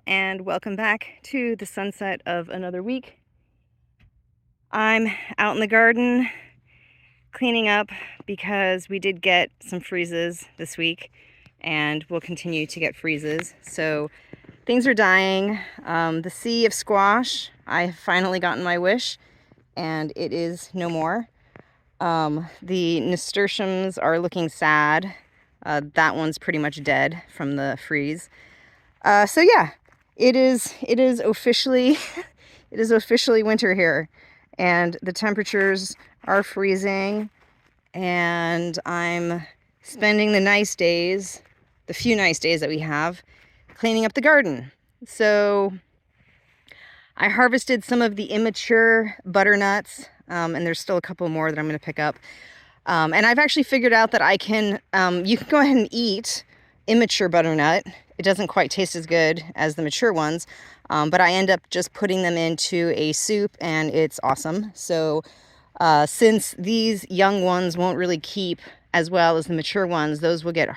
and welcome back to the sunset of another week. I'm out in the garden cleaning up because we did get some freezes this week and we'll continue to get freezes. So things are dying. The sea of squash, I have finally gotten my wish and it is no more. The nasturtiums are looking sad. That one's pretty much dead from the freeze. So yeah, it is officially it is officially winter here, and the temperatures are freezing, and I'm spending the nice days, the few nice days that we have, cleaning up the garden. So I harvested some of the immature butternuts, and there's still a couple more that I'm going to pick up. And I've actually figured out that I can, you can go ahead and eat immature butternut. It doesn't quite taste as good as the mature ones, but I end up just putting them into a soup and it's awesome. So since these young ones won't really keep as well as the mature ones, those will get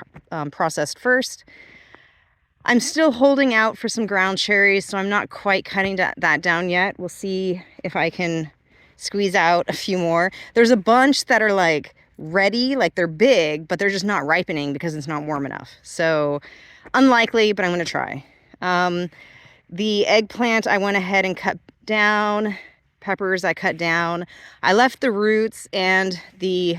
processed first. I'm still holding out for some ground cherries, so I'm not quite cutting that down yet. We'll see if I can squeeze out a few more. There's a bunch that are like ready, like they're big, but they're just not ripening because it's not warm enough. So unlikely, but I'm going to try. The eggplant I went ahead and cut down. Peppers I cut down. I left the roots and the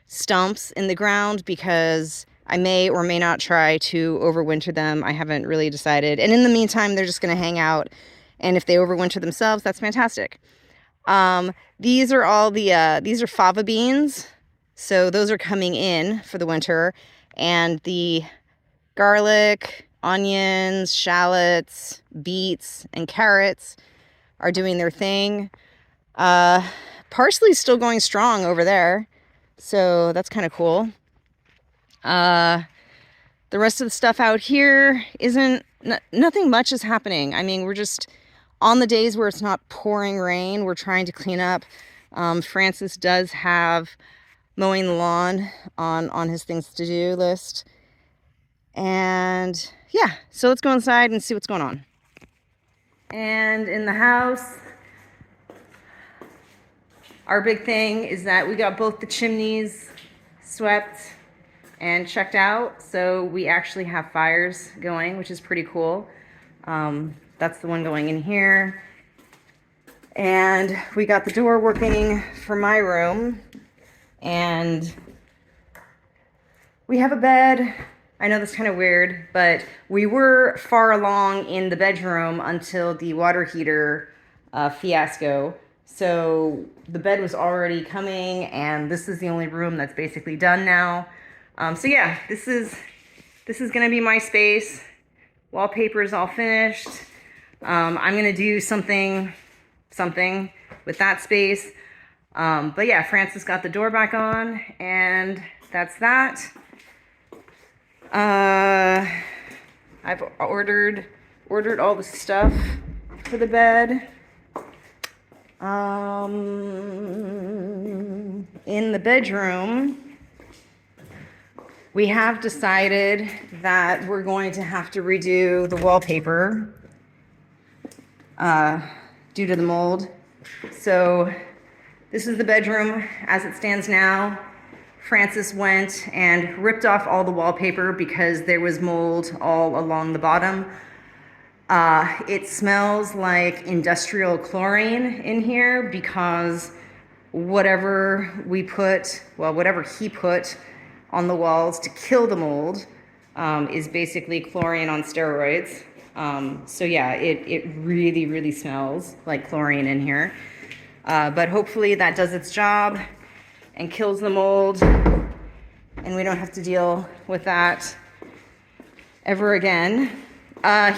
stumps in the ground because I may or may not try to overwinter them. I haven't really decided. And in the meantime, they're just going to hang out. And if they overwinter themselves, that's fantastic. These are all these are fava beans. So those are coming in for the winter. And the garlic, onions, shallots, beets, and carrots are doing their thing. Parsley's still going strong over there. So that's kind of cool. The rest of the stuff out here nothing much is happening. I mean, we're just on the days where it's not pouring rain, we're trying to clean up. Francis does have mowing the lawn on his things to do list. And yeah, so let's go inside and see what's going on. And in the house, our big thing is that we got both the chimneys swept and checked out, so we actually have fires going, which is pretty cool. That's the one going in here. And we got the door working for my room. And we have a bed. I know that's kind of weird, but we were far along in the bedroom until the water heater fiasco. So the bed was already coming, and this is the only room that's basically done now. So yeah, this is gonna be my space. Wallpaper is all finished. I'm gonna do something with that space. But yeah, Francis got the door back on, and that's that. I've ordered all the stuff for the bed. In the bedroom, we have decided that we're going to have to redo the wallpaper due to the mold. So this is the bedroom as it stands now. Francis went and ripped off all the wallpaper because there was mold all along the bottom. It smells like industrial chlorine in here because whatever he put on the walls to kill the mold is basically chlorine on steroids. So yeah, it really, really smells like chlorine in here. But hopefully that does its job and kills the mold, and we don't have to deal with that ever again.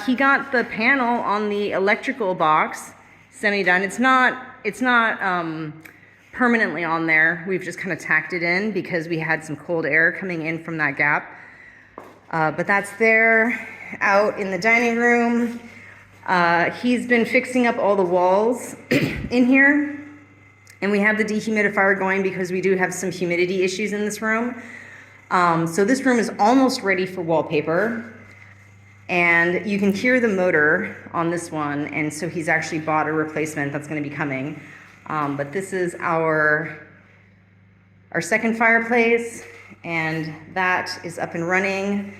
He got the panel on the electrical box semi-done. It's not permanently on there. We've just kind of tacked it in because we had some cold air coming in from that gap. But that's there. Out in the dining room, he's been fixing up all the walls in here. And we have the dehumidifier going because we do have some humidity issues in this room. So this room is almost ready for wallpaper. And you can hear the motor on this one, and so he's actually bought a replacement that's going to be coming. But this is our second fireplace, and that is up and running.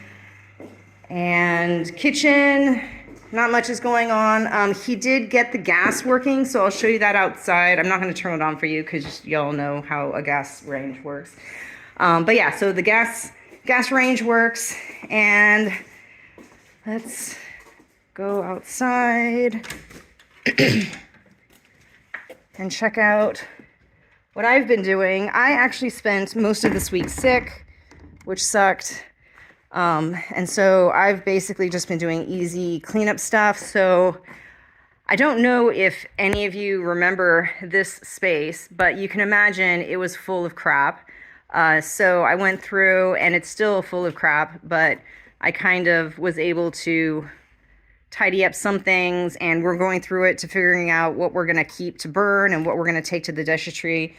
And kitchen, not much is going on. He did get the gas working, so I'll show you that outside. I'm not going to turn it on for you because y'all know how a gas range works. But yeah, so the gas range works, and let's go outside and check out what I've been doing. I actually spent most of this week sick, which sucked. And so I've basically just been doing easy cleanup stuff. So I don't know if any of you remember this space, but you can imagine it was full of crap. So I went through, and it's still full of crap, but I kind of was able to tidy up some things, and we're going through it to figuring out what we're going to keep to burn and what we're going to take to the déchetterie.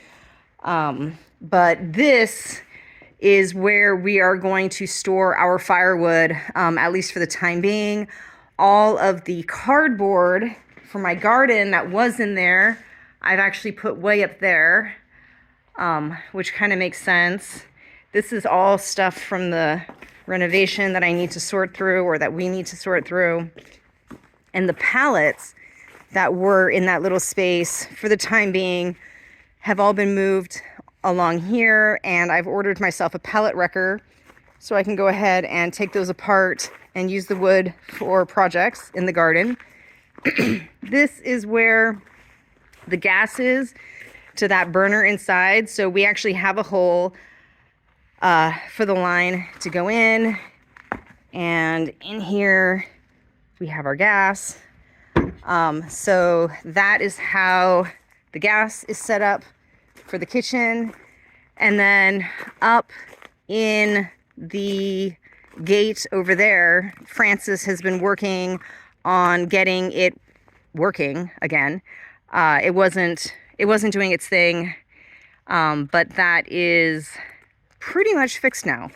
But this is where we are going to store our firewood, at least for the time being. All of the cardboard for my garden that was in there, I've actually put way up there, which kind of makes sense. This is all stuff from the renovation that I need to sort through, or that we need to sort through. And the pallets that were in that little space for the time being have all been moved along here, and I've ordered myself a pallet wrecker so I can go ahead and take those apart and use the wood for projects in the garden. This is where the gas is to that burner inside, so we actually have a hole for the line to go in, and in here we have our gas. So that is how the gas is set up for the kitchen. And then up in the gate over there, Francis has been working on getting it working again. It wasn't doing its thing, but that is pretty much fixed now.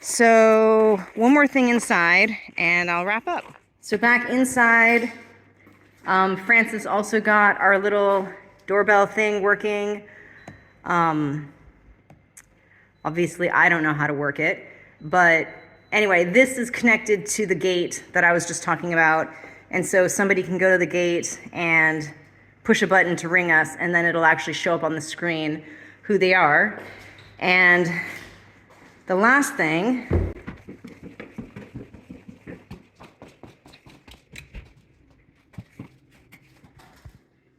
So one more thing inside, and I'll wrap up. So back inside, Francis also got our little doorbell thing working. Obviously, I don't know how to work it, but anyway, this is connected to the gate that I was just talking about, and so somebody can go to the gate and push a button to ring us, and then it'll actually show up on the screen who they are. And the last thing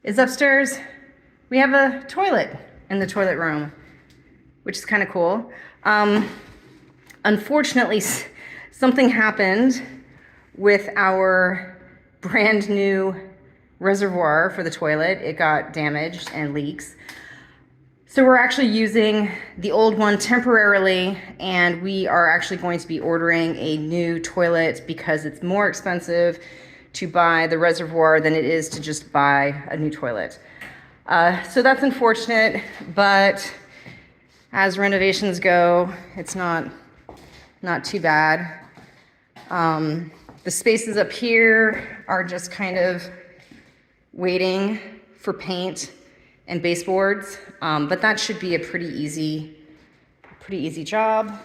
is upstairs. We have a toilet in the toilet room, which is kind of cool. Unfortunately, something happened with our brand new reservoir for the toilet. It got damaged and leaks. So we're actually using the old one temporarily, and we are actually going to be ordering a new toilet because it's more expensive to buy the reservoir than it is to just buy a new toilet. So that's unfortunate, but as renovations go, it's not too bad. The spaces up here are just kind of waiting for paint and baseboards, but that should be a pretty easy job.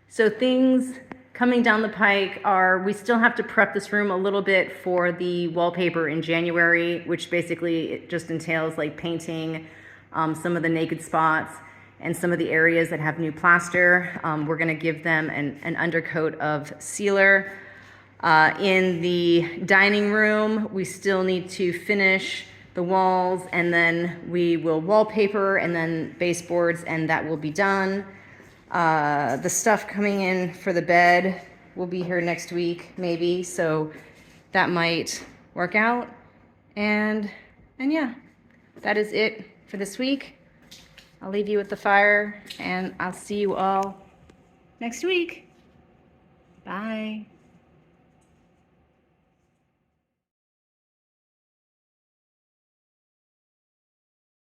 So things coming down the pike are, we still have to prep this room a little bit for the wallpaper in January, which basically it just entails like painting some of the naked spots and some of the areas that have new plaster. We're gonna give them an undercoat of sealer. In the dining room, we still need to finish the walls, and then we will wallpaper and then baseboards, and that will be done. The stuff coming in for the bed will be here next week, maybe, so that might work out. And yeah, that is it for this week. I'll leave you with the fire, and I'll see you all next week. Bye.